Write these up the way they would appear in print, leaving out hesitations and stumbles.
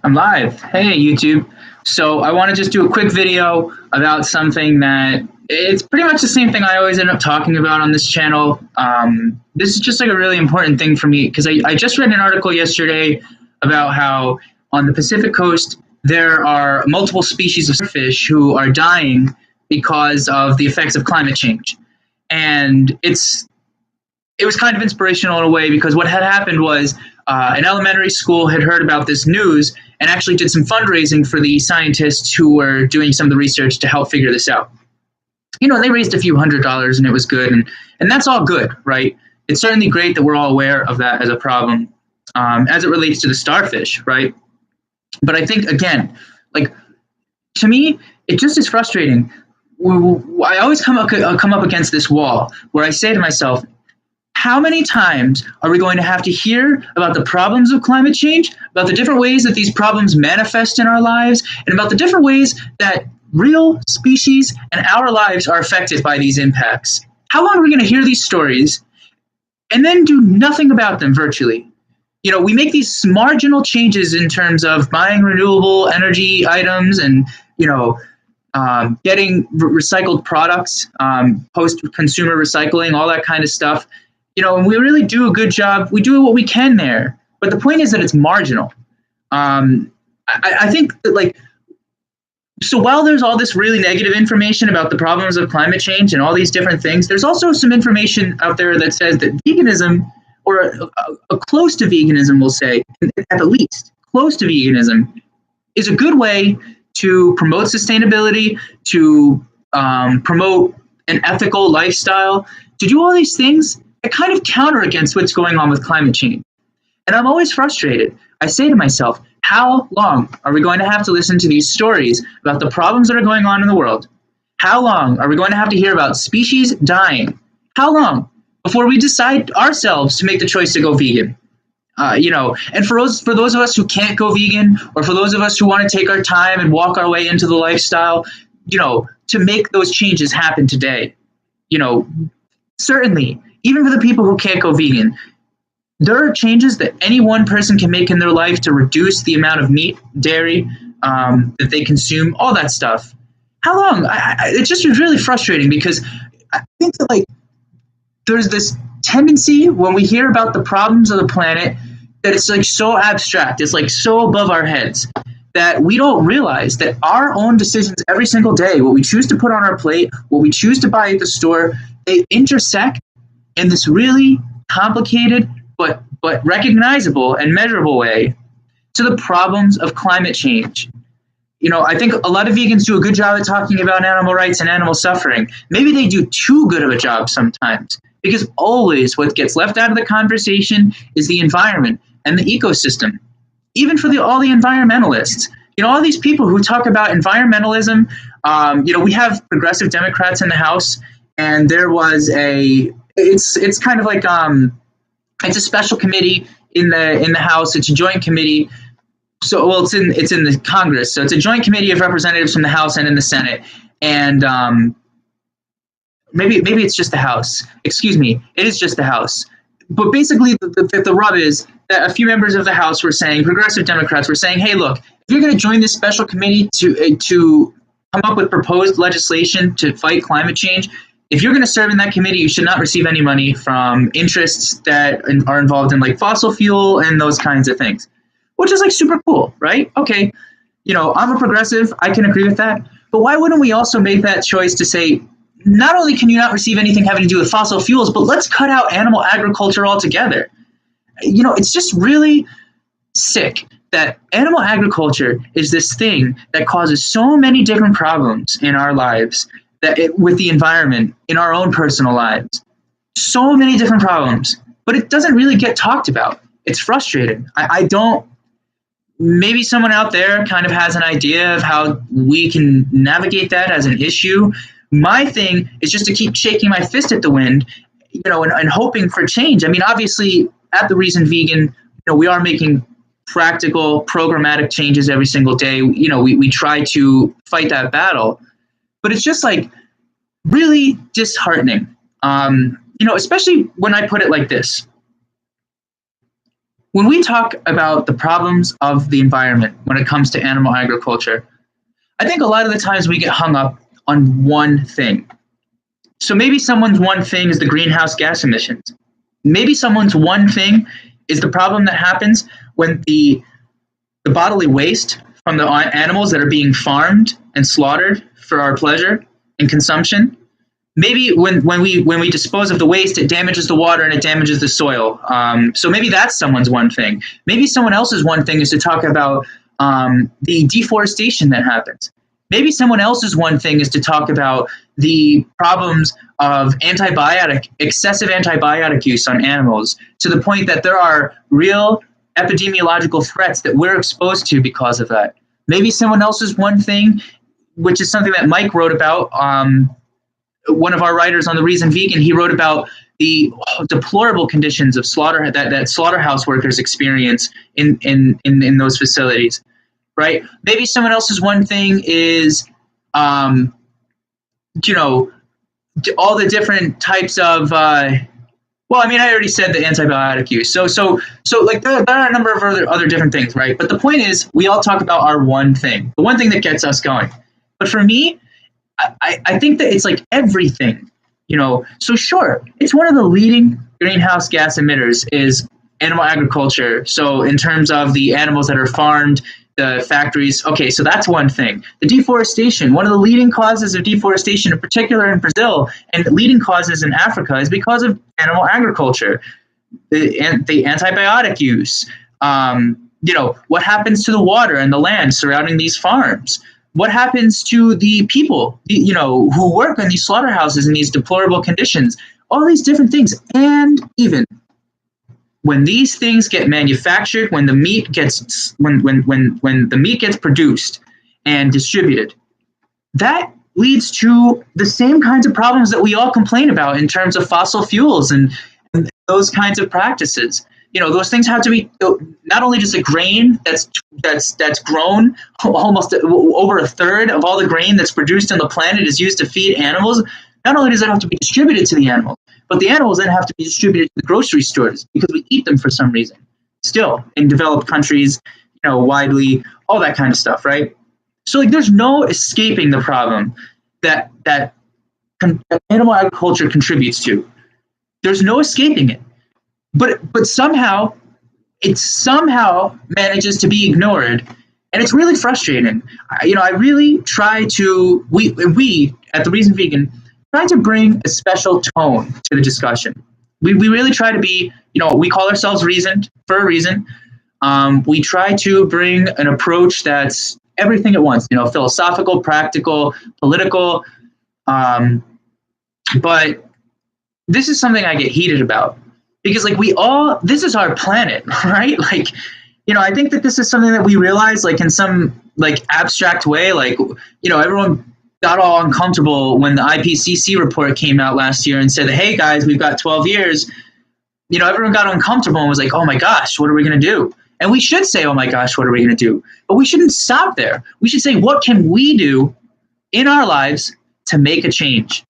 I'm live. Hey, YouTube. So I want to just do a quick video about something that it's pretty much the same thing I always end up talking about on this channel. This is just like a really important thing for me because I just read an article yesterday about how on the Pacific coast there are multiple species of fish who are dying because of the effects of climate change. And it was kind of inspirational in a way because what had happened was an elementary school had heard about this news and actually did some fundraising for the scientists who were doing some of the research to help figure this out. You know, they raised a few $100s and it was good. And that's all good, right? It's certainly great that we're all aware of that as a problem as it relates to the starfish, right? But I think, again, like, to me, it just is frustrating. I always come up against this wall where I say to myself, how many times are we going to have to hear about the problems of climate change, about the different ways that these problems manifest in our lives, and about the different ways that real species and our lives are affected by these impacts? How long are we going to hear these stories and then do nothing about them virtually? You know, we make these marginal changes in terms of buying renewable energy items and, you know, getting recycled products, post-consumer recycling, all that kind of stuff. You know, and we really do a good job. We do what we can there. But the point is that it's marginal. I think that, like, so while there's all this really negative information about the problems of climate change and all these different things, there's also some information out there that says that veganism, or a close to veganism, we'll say, at the least, close to veganism, is a good way to promote sustainability, to promote an ethical lifestyle, to do all these things that kind of counter against what's going on with climate change. And I'm always frustrated. I say to myself, how long are we going to have to listen to these stories about the problems that are going on in the world? How long are we going to have to hear about species dying? How long before we decide ourselves to make the choice to go vegan? You know, and for those of us who can't go vegan, or for those of us who want to take our time and walk our way into the lifestyle, you know, to make those changes happen today, you know, certainly, even for the people who can't go vegan, there are changes that any one person can make in their life to reduce the amount of meat, dairy that they consume, all that stuff. How long? It just is really frustrating because I think that, like, there's this tendency when we hear about the problems of the planet that it's like so abstract, it's like so above our heads that we don't realize that our own decisions every single day, what we choose to put on our plate, what we choose to buy at the store, they intersect in this really complicated but recognizable and measurable way to the problems of climate change. You know, I think a lot of vegans do a good job at talking about animal rights and animal suffering. Maybe they do too good of a job sometimes, because always what gets left out of the conversation is the environment and the ecosystem. Even for all the environmentalists, you know, all these people who talk about environmentalism, you know, we have progressive Democrats in the House, and there was it's kind of like it's a special committee in the House. It's a joint committee. So, well, it's in the Congress. So it's a joint committee of representatives from the House and in the Senate. And maybe it's just the House. Excuse me, it is just the House. But basically, the rub is that a few members of the House were saying, progressive Democrats were saying, hey, look, if you're going to join this special committee to come up with proposed legislation to fight climate change, if you're going to serve in that committee, you should not receive any money from interests that are involved in, like, fossil fuel and those kinds of things, which is, like, super cool, right? Okay, you know, I'm a progressive. I can agree with that. But why wouldn't we also make that choice to say, not only can you not receive anything having to do with fossil fuels, but let's cut out animal agriculture altogether? You know, it's just really sick that animal agriculture is this thing that causes so many different problems in our lives, with the environment, in our own personal lives. So many different problems, but it doesn't really get talked about. It's frustrating. I don't, maybe someone out there kind of has an idea of how we can navigate that as an issue. My thing is just to keep shaking my fist at the wind, you know, and hoping for change. I mean, obviously, at the Reason Vegan, you know, we are making practical, programmatic changes every single day. You know, we try to fight that battle. But it's just, like, really disheartening, you know, especially when I put it like this. when we talk about the problems of the environment when it comes to animal agriculture, I think a lot of the times we get hung up on one thing. So maybe someone's one thing is the greenhouse gas emissions. Maybe someone's one thing is the problem that happens when the bodily waste from the animals that are being farmed and slaughtered for our pleasure and consumption. Maybe when we dispose of the waste, it damages the water and it damages the soil. So maybe that's someone's one thing. Maybe someone else's one thing is to talk about the deforestation that happens. Maybe someone else's one thing is to talk about the problems of excessive antibiotic use on animals, to the point that there are real epidemiological threats that we're exposed to because of that. Maybe someone else's one thing, which is something that Mike wrote about, one of our writers on The Reason Vegan, he wrote about the deplorable conditions of slaughter that slaughterhouse workers experience in those facilities, right? Maybe someone else's one thing is, all the different types of, well, I mean, I already said the antibiotic use. So like there are a number of other different things, right? But the point is, we all talk about our one thing, the one thing that gets us going. But for me, I think that it's like everything, So sure, it's one of the leading greenhouse gas emitters is animal agriculture. So in terms of the animals that are farmed, the factories, okay, so that's one thing. The deforestation, one of the leading causes of deforestation, in particular in Brazil, and leading causes in Africa, is because of animal agriculture. The antibiotic use, what happens to the water and the land surrounding these farms? What happens to the people, who work in these slaughterhouses in these deplorable conditions? All these different things. And even when these things get manufactured, when the meat gets when the meat gets produced and distributed, that leads to the same kinds of problems that we all complain about in terms of fossil fuels and those kinds of practices. Those things have to be not only just a grain that's grown, almost over a third of all the grain that's produced on the planet is used to feed animals. Not only does it have to be distributed to the animals, but the animals then have to be distributed to the grocery stores because we eat them for some reason. Still, in developed countries, widely, all that kind of stuff, right? So like, there's no escaping the problem that animal agriculture contributes to. There's no escaping it. But somehow, it somehow manages to be ignored, and it's really frustrating. I really try to, we at The Reason Vegan, try to bring a special tone to the discussion. We really try to be, we call ourselves reasoned for a reason. We try to bring an approach that's everything at once, philosophical, practical, political. But this is something I get heated about. Because this is our planet, right? I think that this is something that we realize, in some abstract way, everyone got all uncomfortable when the IPCC report came out last year and said, hey guys, we've got 12 years. Everyone got uncomfortable and was like, oh my gosh, what are we going to do? And we should say, oh my gosh, what are we going to do? But we shouldn't stop there. We should say, what can we do in our lives to make a change?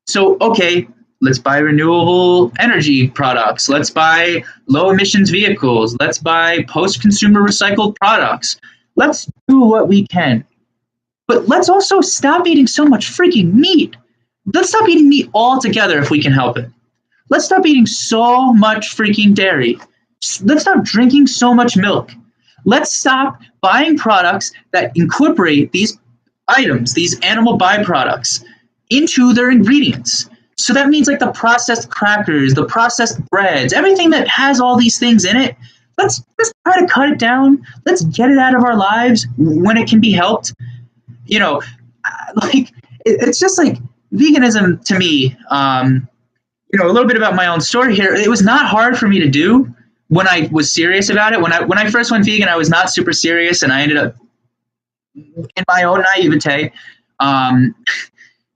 So, okay, let's buy renewable energy products. Let's buy low emissions vehicles. Let's buy post-consumer recycled products. Let's do what we can. But let's also stop eating so much freaking meat. Let's stop eating meat altogether if we can help it. Let's stop eating so much freaking dairy. Let's stop drinking so much milk. Let's stop buying products that incorporate these items, these animal byproducts, into their ingredients. So that means the processed crackers, the processed breads, everything that has all these things in it. Let's try to cut it down. Let's get it out of our lives when it can be helped. It's just veganism to me. A little bit about my own story here. It was not hard for me to do when I was serious about it. When I first went vegan, I was not super serious, and I ended up, in my own naivete,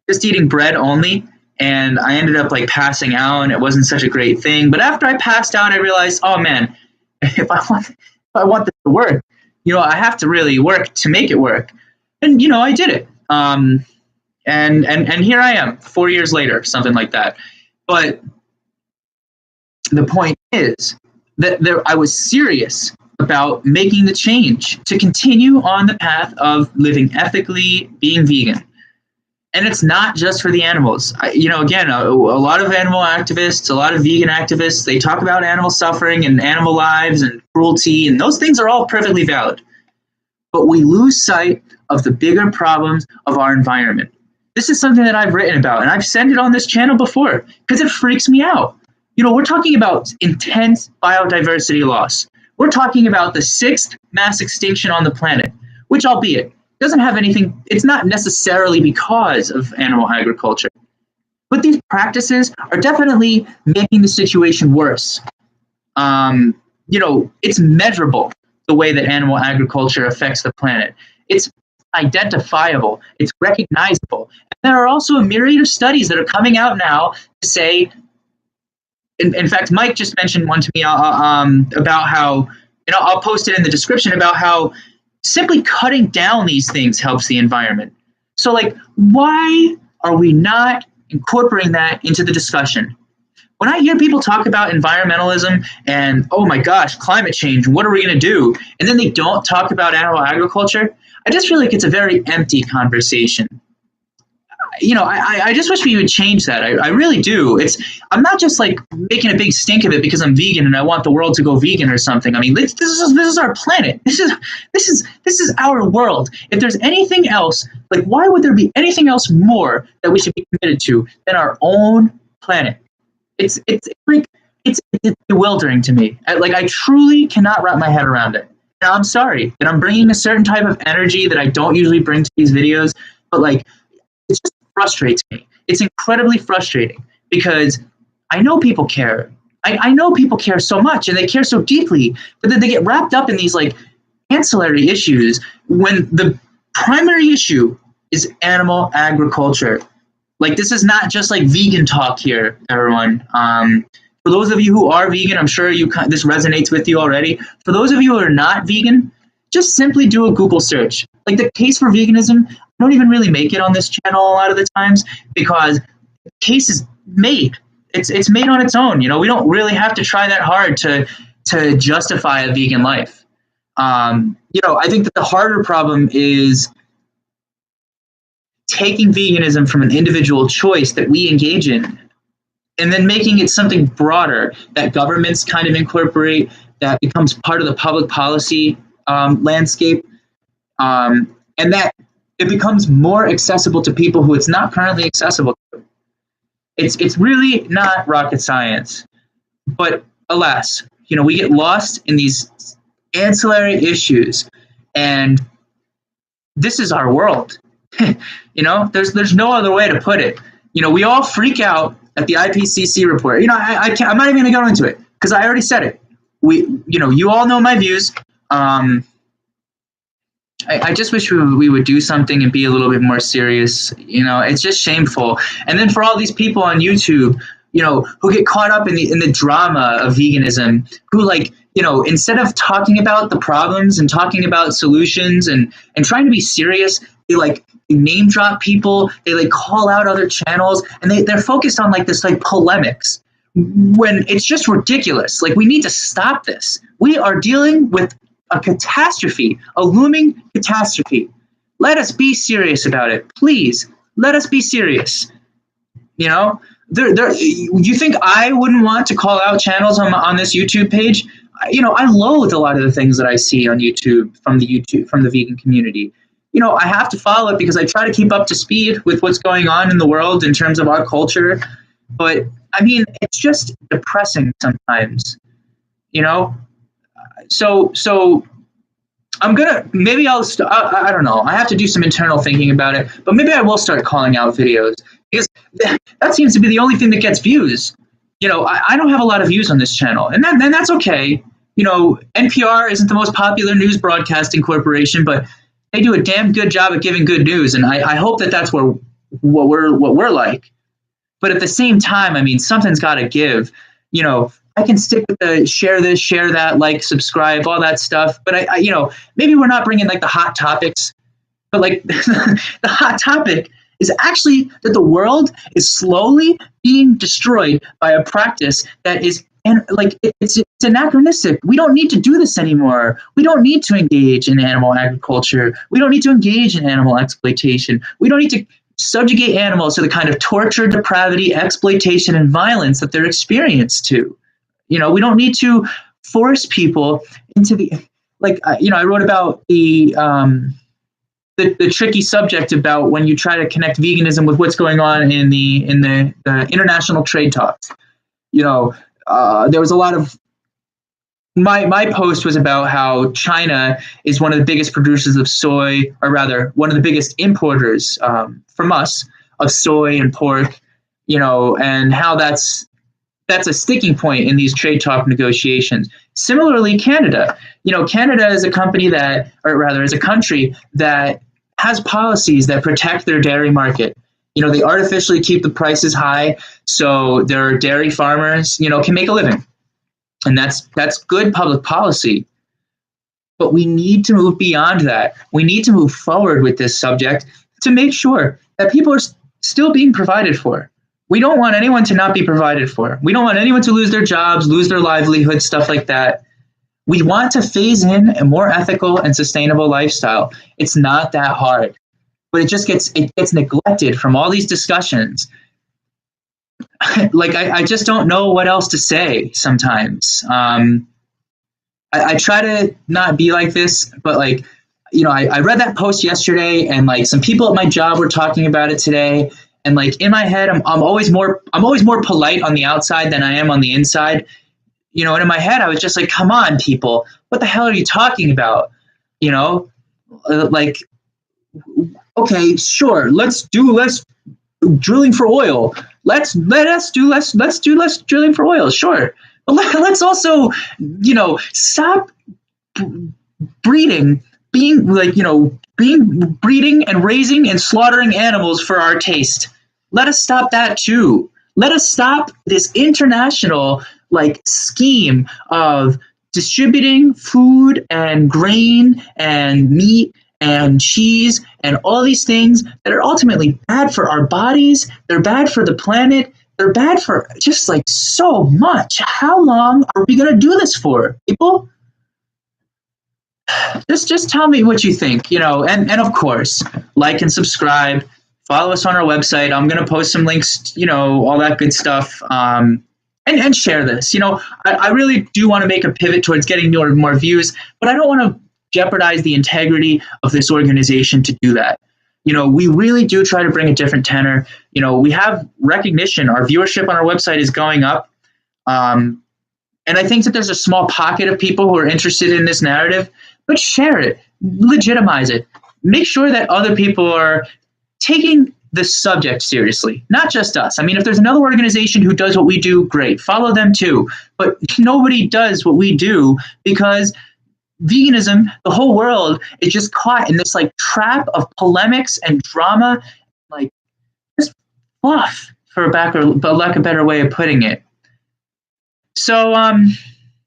just eating bread only. And I ended up passing out, and it wasn't such a great thing. But after I passed out, I realized, oh man, if I want this to work, I have to really work to make it work. And I did it. And here I am, 4 years later, something like that. But the point is, I was serious about making the change to continue on the path of living ethically, being vegan. And it's not just for the animals. Again, a lot of animal activists, a lot of vegan activists, they talk about animal suffering and animal lives and cruelty, and those things are all perfectly valid. But we lose sight of the bigger problems of our environment. This is something that I've written about, and I've said it on this channel before because it freaks me out. We're talking about intense biodiversity loss. We're talking about the 6th mass extinction on the planet, which, albeit, doesn't have anything, it's not necessarily because of animal agriculture. But these practices are definitely making the situation worse. It's measurable, the way that animal agriculture affects the planet. It's identifiable, it's recognizable. And there are also a myriad of studies that are coming out now to say, in fact, Mike just mentioned one to me about how, I'll post it in the description, about how simply cutting down these things helps the environment. So, why are we not incorporating that into the discussion? When I hear people talk about environmentalism and, oh my gosh, climate change, what are we going to do? And then they don't talk about animal agriculture, I just feel like it's a very empty conversation. I just wish we would change that. I really do. I'm not just making a big stink of it because I'm vegan and I want the world to go vegan or something. I mean, this is our planet. This is our world. If there's anything else, why would there be anything else more that we should be committed to than our own planet? It's bewildering to me. I truly cannot wrap my head around it. Now, I'm sorry that I'm bringing a certain type of energy that I don't usually bring to these videos, but it just frustrates me. It's incredibly frustrating because I know people care. I know people care so much and they care so deeply, but then they get wrapped up in these ancillary issues when the primary issue is animal agriculture. This is not just vegan talk here, everyone. For those of you who are vegan, I'm sure this resonates with you already. For those of you who are not vegan, just simply do a Google search. The case for veganism, I don't even really make it on this channel a lot of the times because the case is made. It's made on its own. We don't really have to try that hard to justify a vegan life. I think that the harder problem is taking veganism from an individual choice that we engage in and then making it something broader that governments kind of incorporate, that becomes part of the public policy landscape, and that it becomes more accessible to people who it's not currently accessible to. It's really not rocket science, but alas, we get lost in these ancillary issues, and this is our world. There's no other way to put it. We all freak out at the IPCC report. I'm not even going to go into it because I already said it. You all know my views. I just wish we would do something and be a little bit more serious. It's just shameful. And then for all these people on YouTube, who get caught up in the drama of veganism, who instead of talking about the problems and talking about solutions and trying to be serious, they name drop people, they call out other channels, and they're focused on this polemics when it's just ridiculous. We need to stop this. We are dealing with a catastrophe, a looming catastrophe. Let us be serious about it, please. Let us be serious. You think I wouldn't want to call out channels on this YouTube page? I loathe a lot of the things that I see on YouTube from the vegan community. I have to follow it because I try to keep up to speed with what's going on in the world in terms of our culture. But I mean, it's just depressing sometimes, So I'm maybe I don't know. I have to do some internal thinking about it, but maybe I will start calling out videos because that seems to be the only thing that gets views. I don't have a lot of views on this channel, and that's okay. NPR isn't the most popular news broadcasting corporation, but they do a damn good job at giving good news, and I hope that that's what we're like. But at the same time, I mean, something's got to give. I can stick with the share this, share that, subscribe, all that stuff. But I maybe we're not bringing the hot topics, but the hot topic is actually that the world is slowly being destroyed by a practice that is And like it's anachronistic. We don't need to do this anymore. We don't need to engage in animal agriculture. We don't need to engage in animal exploitation. We don't need to subjugate animals to the kind of torture, depravity, exploitation, and violence that they're experienced to. We don't need to force people into the I wrote about the tricky subject about when you try to connect veganism with what's going on in the international trade talks. There was a lot of my post was about how China is one of the biggest producers of soy, or rather, one of the biggest importers from us of soy and pork, and how that's a sticking point in these trade talk negotiations. Similarly, Canada. Canada is a country that has policies that protect their dairy market. They artificially keep the prices high so their dairy farmers, can make a living. And that's good public policy. But we need to move beyond that. We need to move forward with this subject to make sure that people are still being provided for. We don't want anyone to not be provided for. We don't want anyone to lose their jobs, lose their livelihood, stuff like that. We want to phase in a more ethical and sustainable lifestyle. It's not that hard, but it gets neglected from all these discussions. I just don't know what else to say sometimes. I try to not be like this, but I read that post yesterday, and some people at my job were talking about it today. And in my head, I'm always more polite on the outside than I am on the inside. And in my head, I was just like, come on, people, what the hell are you talking about? Okay, sure, let's drilling for oil. Let's do less drilling for oil, sure. But let's also, stop breeding and raising and slaughtering animals for our taste. Let us stop that too. Let us stop this international scheme of distributing food and grain and meat and cheese and all these things that are ultimately bad for our bodies. They're bad for the planet. They're bad for just so much. How long are we going to do this for, people? Just tell me what you think, and of course, like and subscribe, follow us on our website. I'm going to post some links, all that good stuff, and share this. I really do want to make a pivot towards getting more views, but I don't want to jeopardize the integrity of this organization to do that. We really do try to bring a different tenor. We have recognition. Our viewership on our website is going up. And I think that there's a small pocket of people who are interested in this narrative, but share it, legitimize it, make sure that other people are taking the subject seriously, not just us. I mean, if there's another organization who does what we do, great, follow them too. But nobody does what we do because veganism, the whole world is just caught in this trap of polemics and drama, just fluff, for lack of a better way of putting it. So,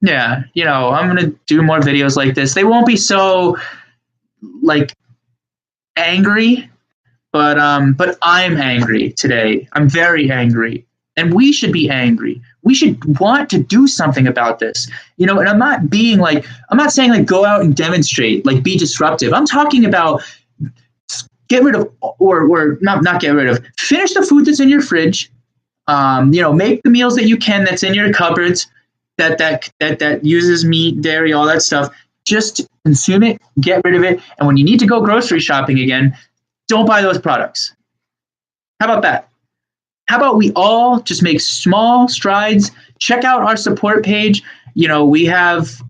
yeah, I'm going to do more videos like this. They won't be so, angry, but I'm angry today. I'm very angry. And we should be angry. We should want to do something about this. And I'm not being I'm not saying go out and demonstrate, be disruptive. I'm talking about get rid of, or not get rid of, finish the food that's in your fridge. Make the meals that you can that's in your cupboards that uses meat, dairy, all that stuff. Just consume it, get rid of it, and when you need to go grocery shopping again, don't buy those products. How about that? How about we all just make small strides? Check out our support page. We have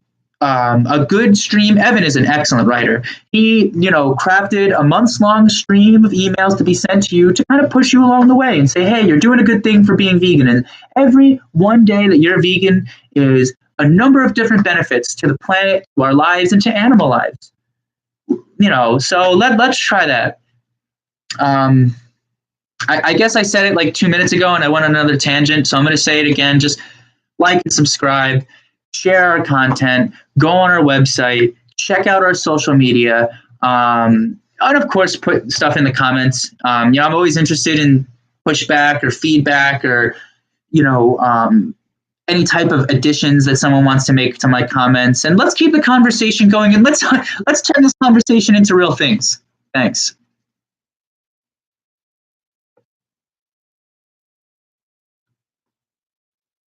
a good stream. Evan is an excellent writer. He, crafted a months-long stream of emails to be sent to you to kind of push you along the way and say, hey, you're doing a good thing for being vegan. And every one day that you're vegan is a number of different benefits to the planet, to our lives, and to animal lives. So let's try that. I guess I said it 2 minutes ago and I went on another tangent, so I'm going to say it again. Just like and subscribe, share our content, go on our website, check out our social media, and of course put stuff in the comments. I'm always interested in pushback or feedback or any type of additions that someone wants to make to my comments, and let's keep the conversation going, and let's turn this conversation into real things. Thanks.